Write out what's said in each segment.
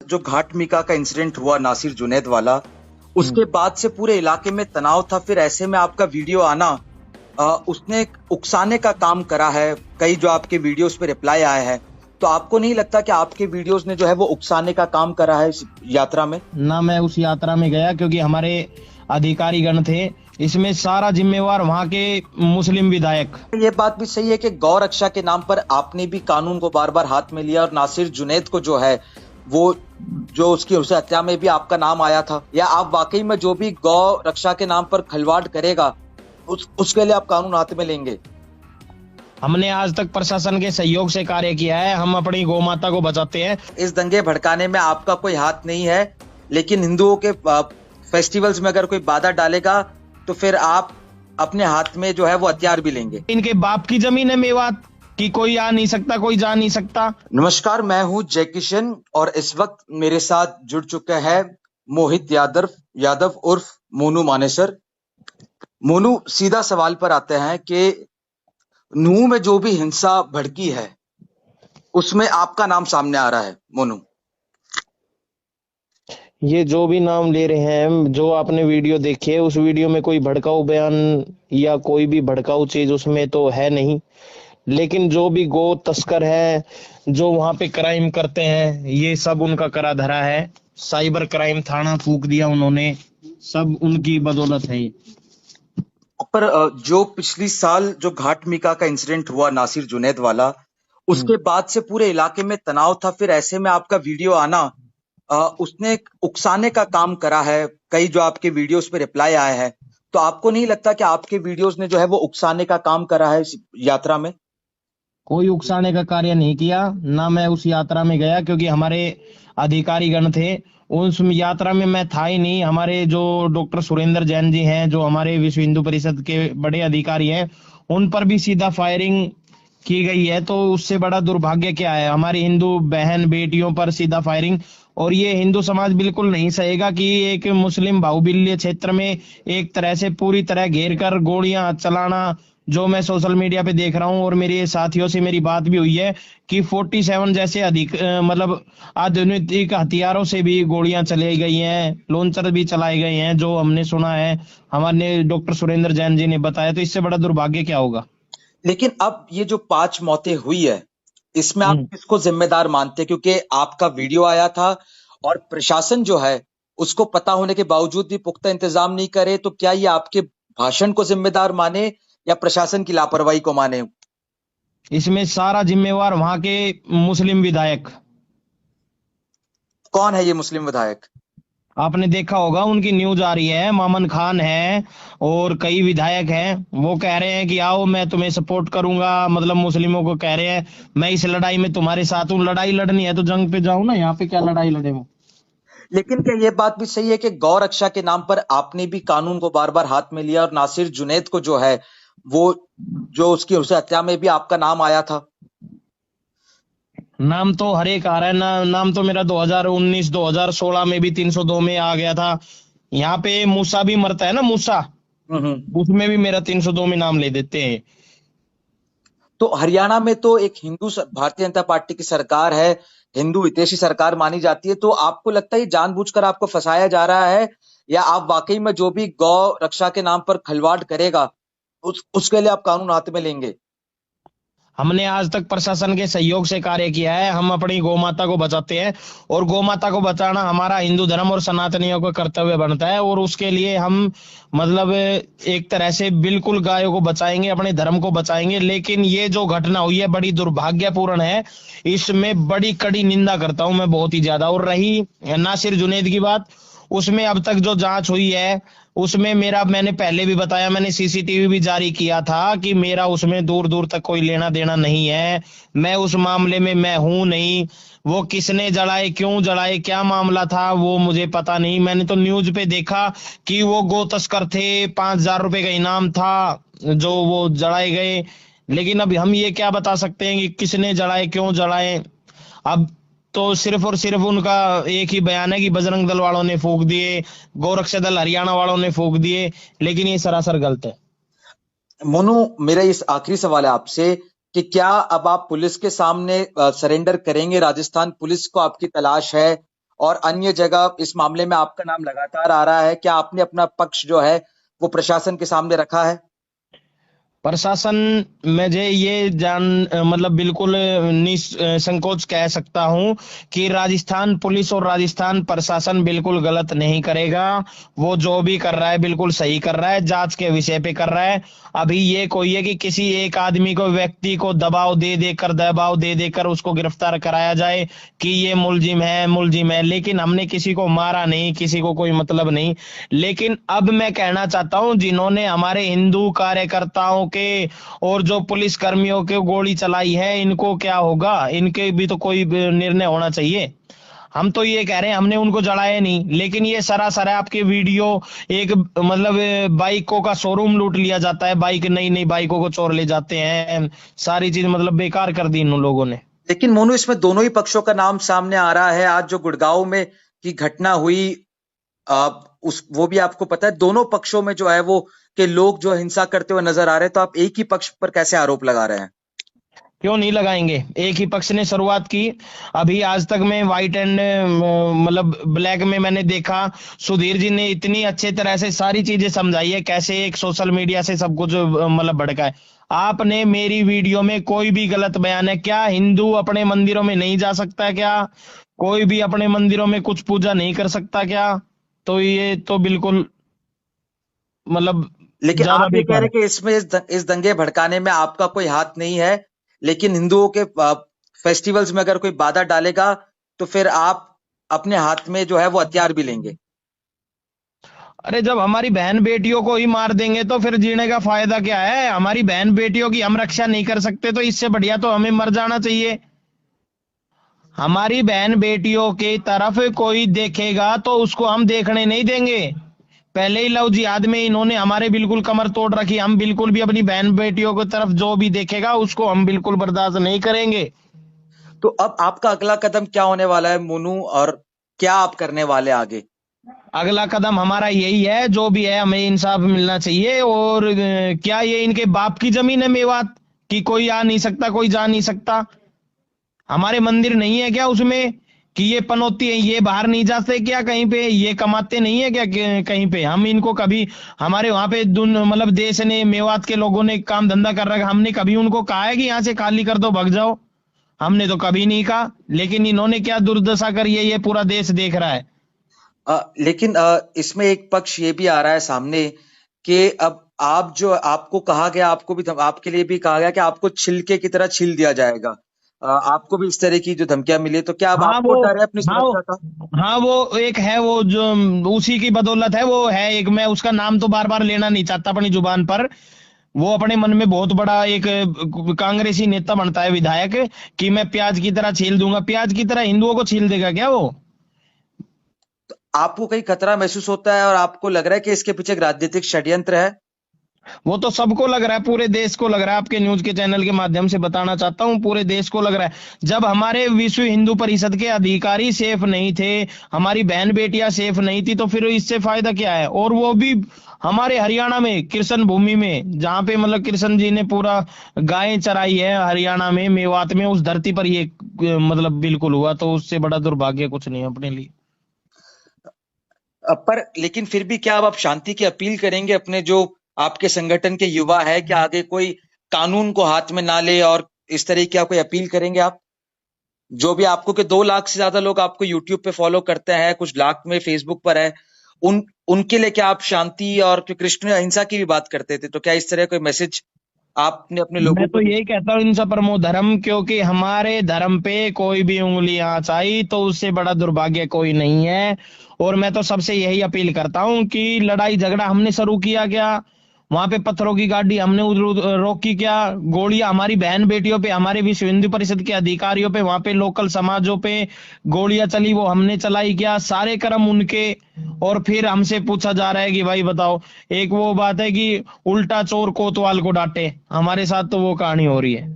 जो घाट मीका का इंसिडेंट हुआ नासिर जुनैद वाला, उसके बाद से पूरे इलाके में तनाव था। फिर ऐसे में आपका वीडियो आना उसने एक उकसाने का काम करा है। कई जो आपके वीडियोस पे रिप्लाई आए हैं, तो आपको नहीं लगता कि आपके वीडियोस ने जो है वो उकसाने का काम करा है इस यात्रा में? ना मैं उस यात्रा में गया क्योंकि हमारे अधिकारीगण थे। इसमें सारा जिम्मेवार वहाँ के मुस्लिम विधायक। ये बात भी सही है कि गौ रक्षा के नाम पर आपने भी कानून को बार बार हाथ में लिया और नासिर जुनैद को जो है वो जो उसकी उस हत्या में भी आपका नाम आया था। या आप वाकई में जो भी गौ रक्षा के नाम पर खिलवाड़ करेगा उसके लिए आप कानून हाथ में लेंगे? हमने आज तक प्रशासन के सहयोग से कार्य किया है। हम अपनी गौ माता को बचाते हैं। इस दंगे भड़काने में आपका कोई हाथ नहीं है, लेकिन हिंदुओं के फेस्टिवल्स में अगर कोई बाधा डालेगा तो फिर आप अपने हाथ में जो है वो हथियार भी लेंगे। इनके बाप की जमीन है मेवात कि कोई आ नहीं सकता, कोई जा नहीं सकता। नमस्कार, मैं हूं जय किशन और इस वक्त मेरे साथ जुड़ चुके हैं मोहित यादव उर्फ मोनू मानेसर। मोनू, सीधा सवाल पर आते हैं कि नूह में जो भी हिंसा भड़की है उसमें आपका नाम सामने आ रहा है। मोनू, ये जो भी नाम ले रहे हैं, जो आपने वीडियो देखी है, उस वीडियो में कोई भड़काऊ बयान या कोई भी भड़काऊ चीज उसमें तो है नहीं। लेकिन जो भी गो तस्कर है, जो वहां पे क्राइम करते हैं, ये सब उनका करा धरा है। साइबर क्राइम थाना फूंक दिया उन्होंने, सब उनकी बदौलत है ये। पर जो पिछली साल जो घाट मीका का इंसिडेंट हुआ नासिर जुनैद वाला, उसके बाद से पूरे इलाके में तनाव था। फिर ऐसे में आपका वीडियो आना उसने एक उकसाने का काम करा है। कई जो आपके वीडियोस पे रिप्लाई आए हैं, तो आपको नहीं लगता कि आपके वीडियोस ने जो है वो उकसाने का काम करा है इस यात्रा में? कोई उकसाने का कार्य नहीं किया। ना मैं उस यात्रा में गया क्योंकि हमारे अधिकारीगण थे। उस यात्रा में मैं था ही नहीं। हमारे जो डॉक्टर सुरेंद्र जैन जी हैं, जो हमारे विश्व हिंदू परिषद के बड़े अधिकारी हैं, उन पर भी सीधा फायरिंग की गई है। तो उससे बड़ा दुर्भाग्य क्या है? हमारी हिंदू बहन बेटियों पर सीधा फायरिंग। और ये हिंदू समाज बिल्कुल नहीं सहेगा कि एक मुस्लिम बाहुल्य क्षेत्र में एक तरह से पूरी तरह घेर कर गोलियां चलाना, जो मैं सोशल मीडिया पे देख रहा हूँ। और मेरे साथियों से मेरी बात भी हुई है कि 47 जैसे अधिक मतलब आधुनिक हथियारों से भी गोलियां चलाई गई हैं, लॉन्चर भी चलाए गए हैं, जो हमने सुना है, हमारे डॉक्टर सुरेंद्र जैन जी ने बताया। तो इससे बड़ा दुर्भाग्य क्या होगा? लेकिन अब ये जो 5 मौतें हुई है, इसमें आप हम्म। किसको जिम्मेदार मानते हैं? क्योंकि आपका वीडियो आया था और प्रशासन जो है उसको पता होने के बावजूद भी पुख्ता इंतजाम नहीं करे, तो क्या ये आपके भाषण को जिम्मेदार माने या प्रशासन की लापरवाही को माने? इसमें सारा जिम्मेवार वहां के मुस्लिम विधायक। कौन है ये मुस्लिम विधायक? आपने देखा होगा, उनकी न्यूज आ रही है, मामन खान है और कई विधायक हैं। वो कह रहे हैं कि आओ मैं तुम्हें सपोर्ट करूंगा, मतलब मुस्लिमों को कह रहे हैं मैं इस लड़ाई में तुम्हारे साथ हूँ। लड़ाई लड़नी है तो जंग पे जाओ ना, यहाँ पे क्या लड़ाई लड़े वो। लेकिन क्या ये बात भी सही है कि गौ रक्षा के नाम पर आपने भी कानून को बार बार हाथ में लिया और नासिर जुनैद को जो है वो जो उसकी उस हत्या में भी आपका नाम आया था? नाम तो हर एक आ रहा है ना। नाम तो मेरा 2019 2016 में भी 302 में आ गया था। यहाँ पे मूसा भी मरता है ना, मूसा, हम्म। उसमें भी मेरा 302 में नाम ले देते हैं। तो हरियाणा में तो एक भारतीय जनता पार्टी की सरकार है, हिंदू हितैषी सरकार मानी जाती है। तो आपको लगता है ये जानबूझकर आपको फंसाया जा रहा है, या आप वाकई में जो भी गौ रक्षा के नाम पर खिलवाड़ करेगा उसके लिए आप कानून हाथ में लेंगे? हमने आज तक प्रशासन के सहयोग से कार्य किया है। हम अपनी गौ माता को बचाते हैं और गौ माता को बचाना हमारा हिंदू धर्म और सनातनियों का कर्तव्य बनता है। और उसके लिए हम मतलब एक तरह से बिल्कुल गायों को बचाएंगे, अपने धर्म को बचाएंगे। लेकिन ये जो घटना हुई है बड़ी दुर्भाग्यपूर्ण है। इसमें बड़ी कड़ी निंदा करता हूं मैं, बहुत ही ज्यादा। और रही नासिर जुनैद की बात, उसमें अब तक जो जांच हुई है उसमें मेरा, मैंने पहले भी बताया, मैंने सीसीटीवी भी जारी किया था कि मेरा उसमें दूर दूर तक कोई लेना देना नहीं है। मैं उस मामले में मैं हूं नहीं। वो किसने जलाए, क्यों जलाए, क्या मामला था, वो मुझे पता नहीं। मैंने तो न्यूज पे देखा कि वो गो तस्कर थे, 5,000 रुपए का इनाम था जो वो जलाए गए। लेकिन अब हम ये क्या बता सकते हैं कि किसने जलाए, क्यों जलाए? अब तो सिर्फ और सिर्फ उनका एक ही बयान है कि बजरंग दल वालों ने फूंक दिए, गोरक्षा दल हरियाणा वालों ने फूंक दिए। लेकिन ये सरासर गलत है। मोनू, मेरा इस आखिरी सवाल है आपसे कि क्या अब आप पुलिस के सामने सरेंडर करेंगे? राजस्थान पुलिस को आपकी तलाश है और अन्य जगह इस मामले में आपका नाम लगातार आ रहा है। क्या आपने अपना पक्ष जो है वो प्रशासन के सामने रखा है? प्रशासन, मुझे ये मतलब बिल्कुल निसंकोच कह सकता हूं कि राजस्थान पुलिस और राजस्थान प्रशासन बिल्कुल गलत नहीं करेगा। वो जो भी कर रहा है बिल्कुल सही कर रहा है, जांच के विषय पे कर रहा है। अभी ये कोई है कि किसी एक आदमी को, व्यक्ति को दबाव दे देकर उसको गिरफ्तार कराया जाए कि ये मुलजिम है, लेकिन हमने किसी को मारा नहीं, किसी को कोई मतलब नहीं। लेकिन अब मैं कहना चाहता हूं, जिन्होंने हमारे हिंदू कार्यकर्ताओं के और जो पुलिस कर्मियों के गोली चलाई है, इनको क्या होगा? इनके भी तो कोई निर्णय होना चाहिए। हम तो ये कह रहे हैं, हमने उनको जलाया नहीं, लेकिन ये सरासर है आपके वीडियो। एक मतलब बाइकों का शोरूम लूट लिया जाता है, बाइक, नई नई बाइकों को चोर ले जाते हैं, सारी चीज मतलब बेकार कर दी इन लोगों ने। लेकिन मोनू, इसमें दोनों ही पक्षों का नाम सामने आ रहा है। आज जो गुड़गांव में की घटना हुई, आ, उस वो भी आपको पता है। दोनों पक्षों में जो है वो के लोग जो हिंसा करते हुए नजर आ रहे हैं, तो आप एक ही पक्ष पर कैसे आरोप लगा रहे हैं? क्यों नहीं लगाएंगे? एक ही पक्ष ने शुरुआत की। अभी आज तक में व्हाइट एंड मतलब ब्लैक में मैंने देखा, सुधीर जी ने इतनी अच्छे तरह से सारी चीजें समझाई है, कैसे एक सोशल मीडिया से सब कुछ मतलब भड़का है। आपने मेरी वीडियो में कोई भी गलत बयान है क्या? हिंदू अपने मंदिरों में नहीं जा सकता क्या? कोई भी अपने मंदिरों में कुछ पूजा नहीं कर सकता क्या? तो ये तो बिल्कुल मतलब लेकिन ज्यादा आप ये कह रहे बेकार है। हैं कि इसमें इस दंगे भड़काने में आपका कोई हाथ नहीं है, लेकिन हिंदुओं के फेस्टिवल्स में अगर कोई बाधा डालेगा तो फिर आप अपने हाथ में जो है वो हथियार भी लेंगे। अरे, जब हमारी बहन बेटियों को ही मार देंगे तो फिर जीने का फायदा क्या है? हमारी बहन बेटियों की हम रक्षा नहीं कर सकते तो इससे बढ़िया तो हमें मर जाना चाहिए। हमारी बहन बेटियों की तरफ कोई देखेगा तो उसको हम देखने नहीं देंगे। पहले ही लव जिहाद में इन्होंने हमारे बिल्कुल कमर तोड़ रखी। हम बिल्कुल भी अपनी बहन बेटियों की तरफ जो भी देखेगा उसको हम बिल्कुल बर्दाश्त नहीं करेंगे। तो अब आपका अगला कदम क्या होने वाला है मोनू, और क्या आप करने वाले हैं आगे? अगला कदम हमारा यही है, जो भी है हमें इंसाफ मिलना चाहिए। और क्या ये इनके बाप की जमीन है मेवात, कि कोई आ नहीं सकता, कोई जा नहीं सकता? हमारे मंदिर नहीं है क्या उसमें कि ये पनौती है, ये बाहर नहीं जाते क्या? कहीं पे ये कमाते नहीं है क्या कहीं पे? हम इनको कभी, हमारे वहां पे मतलब देश ने, मेवात के लोगों ने काम धंधा कर रखा, हमने कभी उनको कहा है कि यहाँ से खाली कर दो, भग जाओ? हमने तो कभी नहीं कहा। लेकिन इन्होंने क्या दुर्दशा करी है, ये पूरा देश देख रहा है। लेकिन इसमें एक पक्ष ये भी आ रहा है सामने कि अब आप जो आपको कहा गया, आपको भी आपके लिए भी कहा गया कि आपको छिलके की तरह छील दिया जाएगा। आपको भी इस तरह की जो धमकियां मिली है, तो क्या अब हाँ आपको वो डर है अपनी हाँ सुरक्षा का? हाँ वो एक है, वो जो उसी की बदौलत है, वो है एक, मैं उसका नाम तो बार बार लेना नहीं चाहता अपनी जुबान पर। वो अपने मन में बहुत बड़ा एक कांग्रेसी नेता बनता है, विधायक, कि मैं प्याज की तरह छील दूंगा। प्याज की तरह हिंदुओं को छील देगा क्या वो? आपको कहीं खतरा महसूस होता है और आपको लग रहा है कि इसके पीछे एक राजनीतिक षड्यंत्र है? वो तो सबको लग रहा है, पूरे देश को लग रहा है। आपके न्यूज के चैनल के माध्यम से बताना चाहता हूँ, पूरे देश को लग रहा है। जब हमारे विश्व हिंदू परिषद के अधिकारी सेफ नहीं थे, हमारी बहन बेटियां सेफ नहीं थी, तो फिर इससे फायदा क्या है? और वो भी हमारे हरियाणा में, कृष्ण भूमि में, जहां पे मतलब कृष्ण जी ने पूरा गायें चराई है, हरियाणा में, मेवात में, उस धरती पर ये मतलब बिल्कुल हुआ। तो उससे बड़ा दुर्भाग्य कुछ नहीं है अपने लिए। पर लेकिन फिर भी क्या अब आप शांति की अपील करेंगे अपने जो आपके संगठन के युवा है, क्या आगे कोई कानून को हाथ में ना ले, और इस तरह की क्या कोई अपील करेंगे आप? जो भी आपको के 2 लाख से ज्यादा लोग आपको यूट्यूब पे फॉलो करते हैं, कुछ लाख में फेसबुक पर है, उन उनके लिए क्या आप शांति, और जो कृष्ण अहिंसा की भी बात करते थे, तो क्या इस तरह कोई मैसेज आपने अपने मैं लोगों तो को यही कहता हूँ, इनसे परमो धर्म, क्योंकि हमारे धर्म पे कोई भी उंगली चाही तो उससे बड़ा दुर्भाग्य कोई नहीं है। और मैं तो सबसे यही अपील करता हूँ कि लड़ाई झगड़ा हमने शुरू किया क्या? वहां पे पत्थरों की गाड़ी हमने उधर उधर रोकी क्या? गोलियां हमारी बहन बेटियों पे, हमारे विश्व हिंदू परिषद के अधिकारियों पे, वहां पे लोकल समाजों पे गोलियां चली, वो हमने चलाई क्या? सारे कर्म उनके। और फिर हमसे पूछा जा रहा है कि भाई बताओ, एक वो बात है कि उल्टा चोर कोतवाल को डांटे, हमारे साथ तो वो कहानी हो रही है।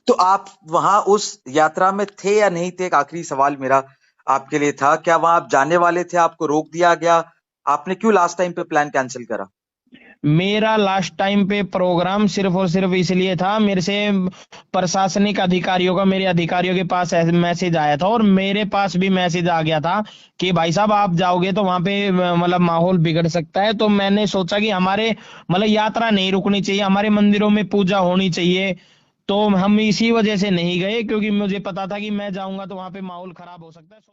तो आप वहां उस यात्रा में थे या नहीं थे? एक आखिरी सवाल मेरा आपके लिए था, क्या वहां आप जाने वाले थे, आपको रोक दिया गया? आपने क्यों लास्ट टाइम पे प्लान कैंसिल करा? मेरा लास्ट टाइम पे प्रोग्राम सिर्फ और सिर्फ इसलिए था, मेरे से प्रशासनिक अधिकारियों का, मेरे अधिकारियों के पास मैसेज आया था और मेरे पास भी मैसेज आ गया था कि भाई साहब आप जाओगे तो वहां पे मतलब माहौल बिगड़ सकता है। तो मैंने सोचा कि हमारे मतलब यात्रा नहीं रुकनी चाहिए, हमारे मंदिरों में पूजा होनी चाहिए। तो हम इसी वजह से नहीं गए, क्योंकि मुझे पता था कि मैं जाऊंगा तो वहां पे माहौल खराब हो सकता है।